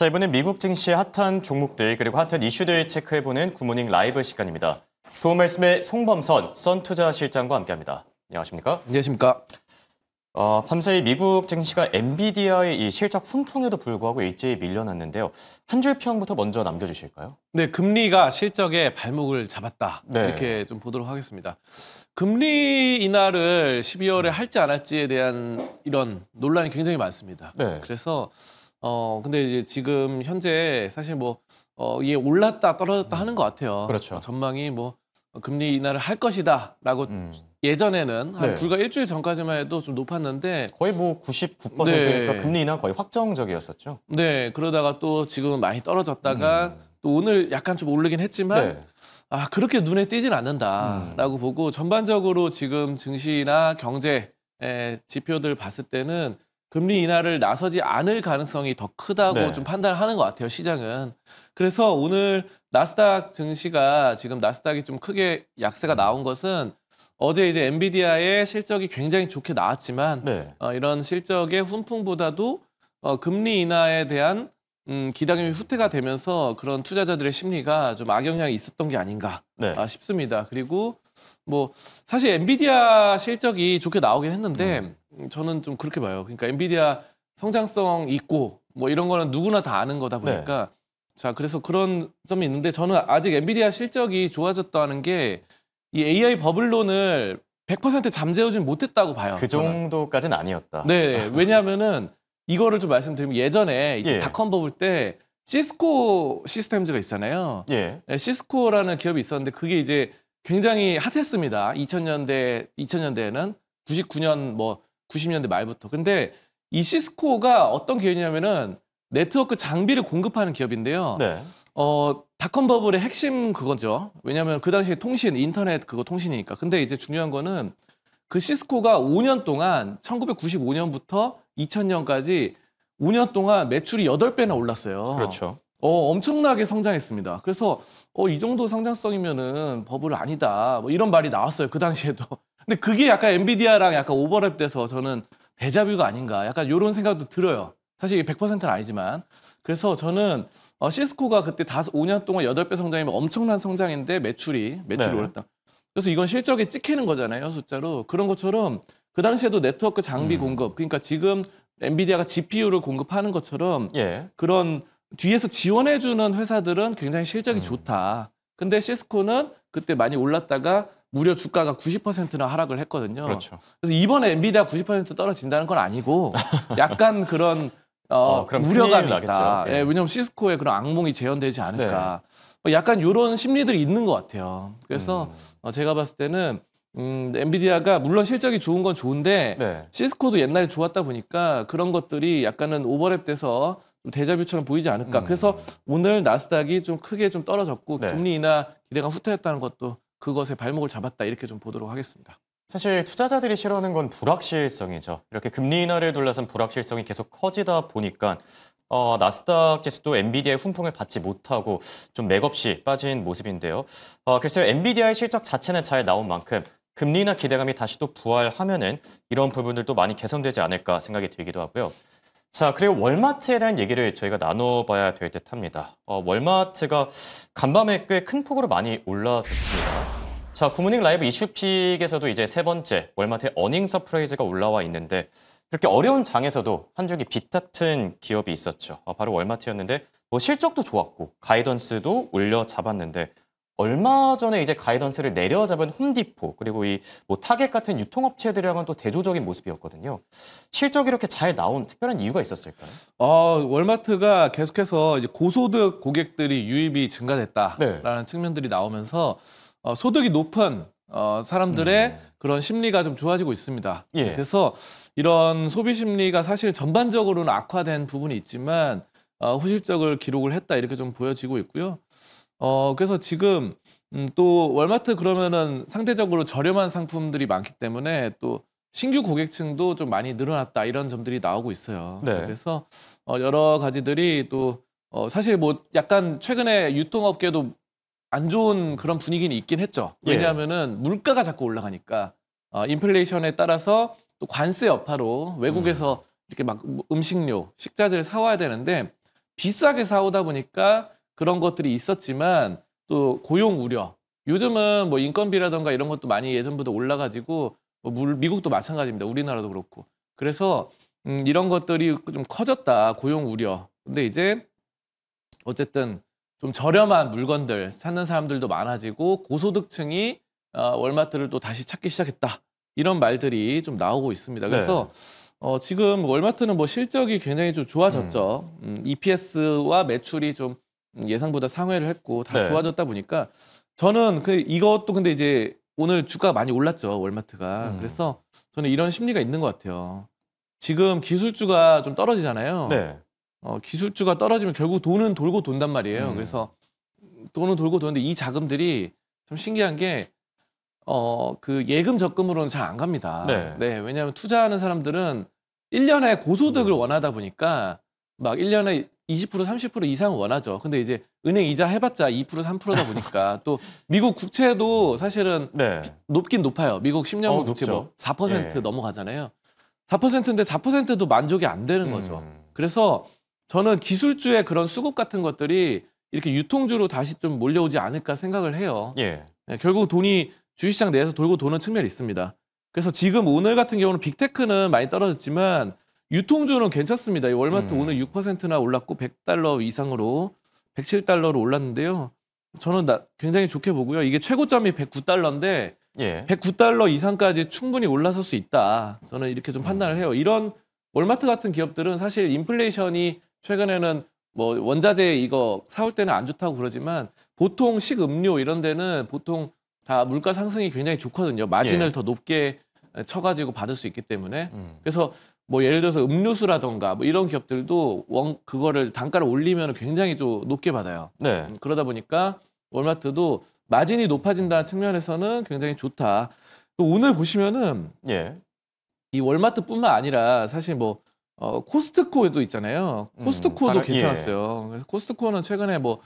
자, 이번엔 미국 증시의 핫한 종목들 그리고 핫한 이슈들 체크해보는 굿모닝 라이브 시간입니다. 도움 말씀에 송범선 선투자실장과 함께합니다. 안녕하십니까? 안녕하십니까? 밤사이 미국 증시가 엔비디아의 이 실적 훈풍에도 불구하고 일제히 밀려났는데요. 한 줄 평부터 먼저 남겨주실까요? 네, 금리가 실적에 발목을 잡았다. 네. 이렇게 좀 보도록 하겠습니다. 금리 인하를 12월에 할지 안 할지에 대한 이런 논란이 굉장히 많습니다. 네. 그래서 근데 이제 지금 현재 사실 이게 올랐다 떨어졌다 하는 것 같아요. 그렇죠. 전망이 금리 인하를 할 것이다라고 예전에는 한 네. 불과 일주일 전까지만 해도 좀 높았는데 거의 99%니까 네. 금리 인하 거의 확정적이었었죠. 네, 그러다가 또 지금은 많이 떨어졌다가 또 오늘 약간 좀 오르긴 했지만 네. 그렇게 눈에 띄진 않는다라고 보고 전반적으로 지금 증시나 경제 지표들 봤을 때는 금리 인하를 나서지 않을 가능성이 더 크다고 네. 좀 판단하는 것 같아요, 시장은. 그래서 오늘 나스닥 증시가 지금 나스닥이 좀 크게 약세가 나온 것은 어제 이제 엔비디아의 실적이 굉장히 좋게 나왔지만 네. 이런 실적의 훈풍보다도 금리 인하에 대한 기대감이 후퇴가 되면서 그런 투자자들의 심리가 좀 악영향이 있었던 게 아닌가 네. 싶습니다. 그리고 사실 엔비디아 실적이 좋게 나오긴 했는데 저는 좀 그렇게 봐요. 그러니까 엔비디아 성장성 있고 이런 거는 누구나 다 아는 거다 보니까 자, 그래서 그런 점이 있는데 저는 아직 엔비디아 실적이 좋아졌다는 게 이 AI 버블론을 100% 잠재우진 못했다고 봐요. 그 정도까지는 아니었다. 네, 왜냐하면은 이거를 좀 말씀드리면 예전에 이제 닷컴 버블 때 시스코 시스템즈가 있잖아요. 예. 네, 시스코라는 기업이 있었는데 그게 이제 굉장히 핫했습니다. 2000년대에는 99년 90년대 말부터. 근데 이 시스코가 어떤 기업이냐면은 네트워크 장비를 공급하는 기업인데요. 네. 닷컴 버블의 핵심 그거죠. 왜냐하면 그 당시에 인터넷 그거 통신이니까. 근데 이제 중요한 거는 그 시스코가 5년 동안 1995년부터 2000년까지 5년 동안 매출이 8배나 올랐어요. 그렇죠. 엄청나게 성장했습니다. 그래서 이 정도 성장성이면은 버블 아니다. 이런 말이 나왔어요. 그 당시에도. 근데 그게 약간 엔비디아랑 약간 오버랩돼서 저는 데자뷰가 아닌가. 약간 이런 생각도 들어요. 사실 100%는 아니지만. 그래서 저는 시스코가 그때 5년 동안 8배 성장이면 엄청난 성장인데 매출이 올랐다. 그래서 이건 실적에 찍히는 거잖아요, 숫자로. 그런 것처럼 그 당시에도 네트워크 장비 공급, 그러니까 지금 엔비디아가 GPU를 공급하는 것처럼 그런 뒤에서 지원해주는 회사들은 굉장히 실적이 좋다. 근데 시스코는 그때 많이 올랐다가 무려 주가가 90%나 하락을 했거든요. 그렇죠. 그래서 이번에 엔비디아 90% 떨어진다는 건 아니고 약간 그런 그럼 우려감이 큰일 있다. 나겠죠. 예. 왜냐하면 시스코의 그런 악몽이 재현되지 않을까. 약간 이런 심리들이 있는 것 같아요. 그래서 제가 봤을 때는 엔비디아가 물론 실적이 좋은 건 좋은데 시스코도 옛날에 좋았다 보니까 그런 것들이 약간은 오버랩돼서 데자뷰처럼 보이지 않을까. 그래서 오늘 나스닥이 좀 크게 좀 떨어졌고 금리 인하 기대가 후퇴했다는 것도 그것에 발목을 잡았다 이렇게 좀 보도록 하겠습니다. 사실 투자자들이 싫어하는 건 불확실성이죠. 이렇게 금리 인하를 둘러싼 불확실성이 계속 커지다 보니까 나스닥 지수도 엔비디아의 훈풍을 받지 못하고 좀 맥없이 빠진 모습인데요. 글쎄요, 엔비디아의 실적 자체는 잘 나온 만큼 금리 인하 기대감이 다시 또 부활하면은 이런 부분들도 많이 개선되지 않을까 생각이 들기도 하고요. 자, 그리고 월마트에 대한 얘기를 저희가 나눠봐야 될 듯합니다. 월마트가 간밤에 꽤 큰 폭으로 많이 올라줬습니다. 자, 굿모닝 라이브 이슈픽에서도 이제 세 번째 월마트의 어닝 서프라이즈가 올라와 있는데 그렇게 어려운 장에서도 한 줄기 빛 같은 기업이 있었죠. 바로 월마트였는데 실적도 좋았고 가이던스도 올려 잡았는데 얼마 전에 이제 가이던스를 내려잡은 홈디포 그리고 타겟 같은 유통업체들이랑은 또 대조적인 모습이었거든요. 실적이 이렇게 잘 나온 특별한 이유가 있었을까요? 월마트가 계속해서 이제 고소득 고객들이 유입이 증가됐다라는 측면들이 나오면서 소득이 높은 사람들의 그런 심리가 좀 좋아지고 있습니다. 그래서 이런 소비 심리가 사실 전반적으로는 악화된 부분이 있지만 후실적을 기록을 했다 이렇게 좀 보여지고 있고요. 그래서 지금 또 월마트 그러면은 상대적으로 저렴한 상품들이 많기 때문에 또 신규 고객층도 좀 많이 늘어났다 이런 점들이 나오고 있어요. 그래서 여러 가지들이 또 사실 약간 최근에 유통업계도 안 좋은 그런 분위기는 있긴 했죠. 왜냐하면은 물가가 자꾸 올라가니까 인플레이션에 따라서 또 관세 여파로 외국에서 이렇게 막 음식료, 식자재를 사와야 되는데 비싸게 사오다 보니까 그런 것들이 있었지만 또 고용 우려. 요즘은 뭐 인건비라던가 이런 것도 많이 예전보다 올라가지고 미국도 마찬가지입니다. 우리나라도 그렇고. 그래서 이런 것들이 좀 커졌다. 고용 우려. 근데 이제 어쨌든 좀 저렴한 물건들 찾는 사람들도 많아지고 고소득층이 월마트를 또 다시 찾기 시작했다. 이런 말들이 좀 나오고 있습니다. 그래서 지금 월마트는 뭐 실적이 굉장히 좀 좋아졌죠. EPS와 매출이 좀 예상보다 상회를 했고 다 좋아졌다 보니까 저는 이것도 근데 이제 오늘 주가가 많이 올랐죠. 월마트가. 그래서 저는 이런 심리가 있는 것 같아요. 지금 기술주가 좀 떨어지잖아요. 네. 기술주가 떨어지면 결국 돈은 돌고 돈단 말이에요. 그래서 돈은 돌고 도는데 이 자금들이 좀 신기한 게 그 예금 적금으로는 잘 안 갑니다. 네, 왜냐하면 투자하는 사람들은 1년에 고소득을 원하다 보니까 막 1년에 20% 30% 이상은 원하죠. 근데 이제 은행 이자 해봤자 2% 3%다 보니까 또 미국 국채도 사실은 높긴 높아요. 미국 10년물 국채 뭐 4% 넘어가잖아요. 4%인데 4%도 만족이 안 되는 거죠. 그래서 저는 기술주의 그런 수급 같은 것들이 이렇게 유통주로 다시 좀 몰려오지 않을까 생각을 해요. 네, 결국 돈이 주식시장 내에서 돌고 도는 측면이 있습니다. 그래서 지금 오늘 같은 경우는 빅테크는 많이 떨어졌지만 유통주는 괜찮습니다. 이 월마트 오늘 6%나 올랐고 $100 이상으로 107달러로 올랐는데요. 저는 굉장히 좋게 보고요. 이게 최고점이 $109인데 109달러 이상까지 충분히 올라설 수 있다. 저는 이렇게 좀 판단을 해요. 이런 월마트 같은 기업들은 사실 인플레이션이 최근에는 뭐 원자재 이거 사올 때는 안 좋다고 그러지만 보통 식음료 이런 데는 보통 다 물가 상승이 굉장히 좋거든요. 마진을 더 높게 쳐가지고 받을 수 있기 때문에. 그래서 뭐 예를 들어서 음료수라던가 뭐 이런 기업들도 그거를 단가를 올리면 굉장히 좀 높게 받아요. 그러다 보니까 월마트도 마진이 높아진다는 측면에서는 굉장히 좋다. 오늘 보시면은 이 월마트뿐만 아니라 사실 뭐 코스트코도 있잖아요. 코스트코도 괜찮았어요. 그래서 코스트코는 최근에 뭐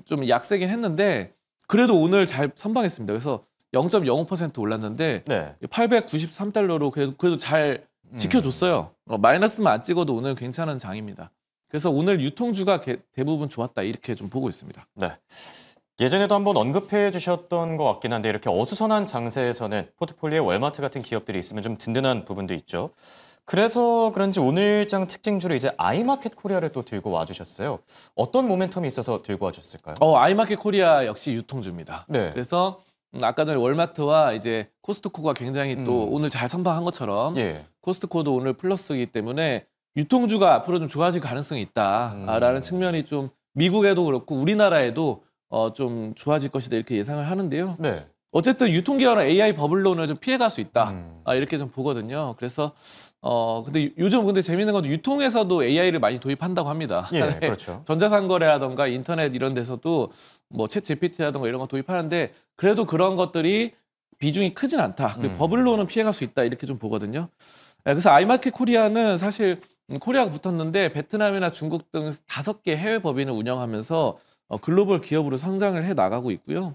좀 약세긴 했는데 그래도 오늘 잘 선방했습니다. 그래서 0.05% 올랐는데 893달러로 그래도 잘 지켜줬어요. 마이너스만 안 찍어도 오늘 괜찮은 장입니다. 그래서 오늘 유통주가 대부분 좋았다 이렇게 좀 보고 있습니다. 예전에도 한번 언급해 주셨던 것 같긴 한데 이렇게 어수선한 장세에서는 포트폴리오에 월마트 같은 기업들이 있으면 좀 든든한 부분도 있죠. 그래서 그런지 오늘장 특징주로 이제 아이마켓 코리아를 또 들고 와주셨어요. 어떤 모멘텀이 있어서 들고 와주셨을까요? 아이마켓 코리아 역시 유통주입니다. 그래서 아까 전에 월마트와 이제 코스트코가 굉장히 또 오늘 잘 선방한 것처럼 코스트코도 오늘 플러스이기 때문에 유통주가 앞으로 좀 좋아질 가능성이 있다라는 측면이 좀 미국에도 그렇고 우리나라에도 좀 좋아질 것이다 이렇게 예상을 하는데요. 어쨌든 유통기업은 AI 버블론을 좀 피해갈 수 있다 이렇게 좀 보거든요. 그래서 근데 요즘 근데 재밌는 건 유통에서도 AI를 많이 도입한다고 합니다. 그렇죠. 전자상거래라던가 인터넷 이런 데서도 뭐 챗 GPT라던가 이런 거 도입하는데 그래도 그런 것들이 비중이 크진 않다. 그리고 버블론은 피해갈 수 있다 이렇게 좀 보거든요. 그래서 아이마켓 코리아는 사실 코리아가 붙었는데 베트남이나 중국 등 5개 해외 법인을 운영하면서 글로벌 기업으로 성장을 해 나가고 있고요.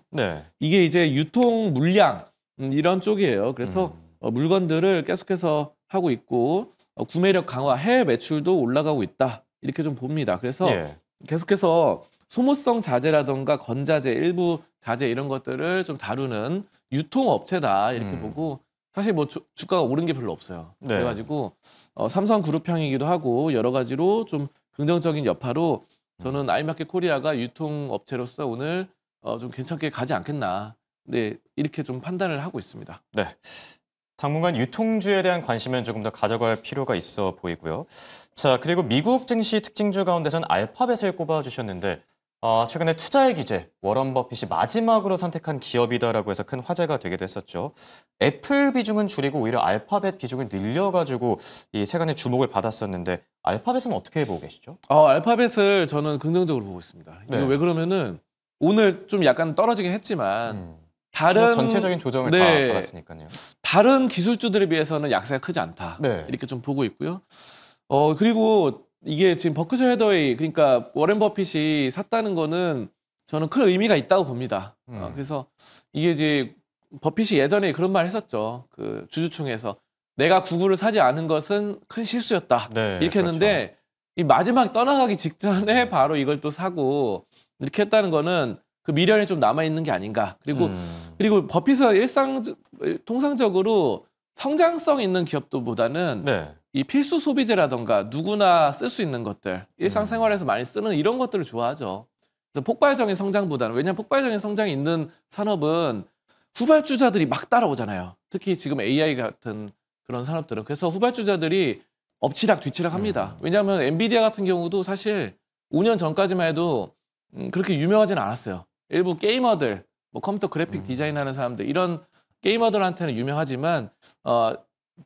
이게 이제 유통 물량 이런 쪽이에요. 그래서 물건들을 계속해서 하고 있고 구매력 강화, 해외 매출도 올라가고 있다. 이렇게 좀 봅니다. 그래서 계속해서 소모성 자재라던가 건자재, 일부 자재 이런 것들을 좀 다루는 유통업체다. 이렇게 보고 사실 뭐 주가가 오른 게 별로 없어요. 그래가지고 삼성그룹형이기도 하고 여러 가지로 좀 긍정적인 여파로 저는 아이마켓 코리아가 유통업체로서 오늘 좀 괜찮게 가지 않겠나. 이렇게 좀 판단을 하고 있습니다. 당분간 유통주에 대한 관심은 조금 더 가져갈 필요가 있어 보이고요. 자, 그리고 미국 증시 특징주 가운데선 알파벳을 꼽아주셨는데 최근에 투자의 기재, 워런 버핏이 마지막으로 선택한 기업이다라고 해서 큰 화제가 되기도 했었죠. 애플 비중은 줄이고 오히려 알파벳 비중을 늘려가지고 이 세간의 주목을 받았었는데 알파벳은 어떻게 보고 계시죠? 알파벳을 저는 긍정적으로 보고 있습니다. 이거 왜 그러면은 오늘 좀 약간 떨어지긴 했지만 다른 전체적인 조정을 다 받았으니까요. 다른 기술주들에 비해서는 약세가 크지 않다. 이렇게 좀 보고 있고요. 그리고 이게 지금 버크셔 해더웨이 그러니까 워렌 버핏이 샀다는 거는 저는 큰 의미가 있다고 봅니다. 그래서 이게 이제 버핏이 예전에 그런 말 했었죠. 그 주주총회에서 내가 구글을 사지 않은 것은 큰 실수였다. 이렇게 했는데 이 마지막 떠나가기 직전에 바로 이걸 또 사고 이렇게 했다는 거는 그 미련이 좀 남아 있는 게 아닌가. 그리고 버핏은 통상적으로 성장성 있는 기업도보다는 네. 이 필수 소비재라던가 누구나 쓸 수 있는 것들, 일상생활에서 많이 쓰는 이런 것들을 좋아하죠. 그래서 폭발적인 성장보다는, 왜냐하면 폭발적인 성장이 있는 산업은 후발주자들이 막 따라오잖아요. 특히 지금 AI 같은 그런 산업들은. 그래서 후발주자들이 엎치락 뒤치락 합니다. 왜냐하면 엔비디아 같은 경우도 사실 5년 전까지만 해도 그렇게 유명하지는 않았어요. 일부 게이머들, 뭐 컴퓨터 그래픽 디자인하는 사람들, 이런 게이머들한테는 유명하지만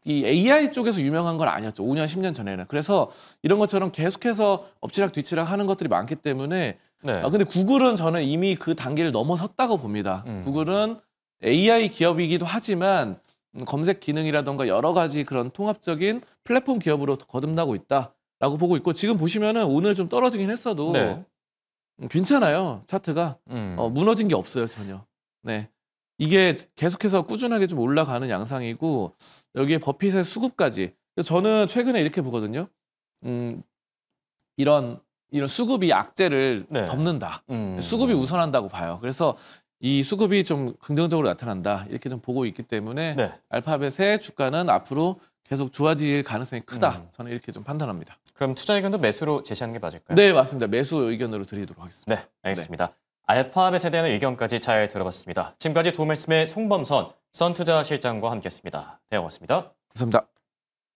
이 AI 쪽에서 유명한 건 아니었죠. 5년, 10년 전에는. 그래서 이런 것처럼 계속해서 엎치락 뒤치락 하는 것들이 많기 때문에 네. 근데 구글은 저는 이미 그 단계를 넘어섰다고 봅니다. 구글은 AI 기업이기도 하지만 검색 기능이라던가 여러 가지 그런 통합적인 플랫폼 기업으로 거듭나고 있다라고 보고 있고, 지금 보시면은 오늘 좀 떨어지긴 했어도 네. 괜찮아요. 차트가 무너진 게 없어요, 전혀. 네, 이게 계속해서 꾸준하게 좀 올라가는 양상이고, 여기에 버핏의 수급까지. 저는 최근에 이렇게 보거든요. 이런 수급이 악재를 네. 덮는다. 수급이 우선한다고 봐요. 그래서 이 수급이 좀 긍정적으로 나타난다. 이렇게 좀 보고 있기 때문에 네. 알파벳의 주가는 앞으로 계속 좋아질 가능성이 크다. 저는 이렇게 좀 판단합니다. 그럼 투자 의견도 매수로 제시하는 게 맞을까요? 네, 맞습니다. 매수 의견으로 드리도록 하겠습니다. 네, 알겠습니다. 알파벳에 대한 의견까지 잘 들어봤습니다. 지금까지 도움말씀의 송범선 선투자실장과 함께했습니다. 네, 고맙습니다. 감사합니다.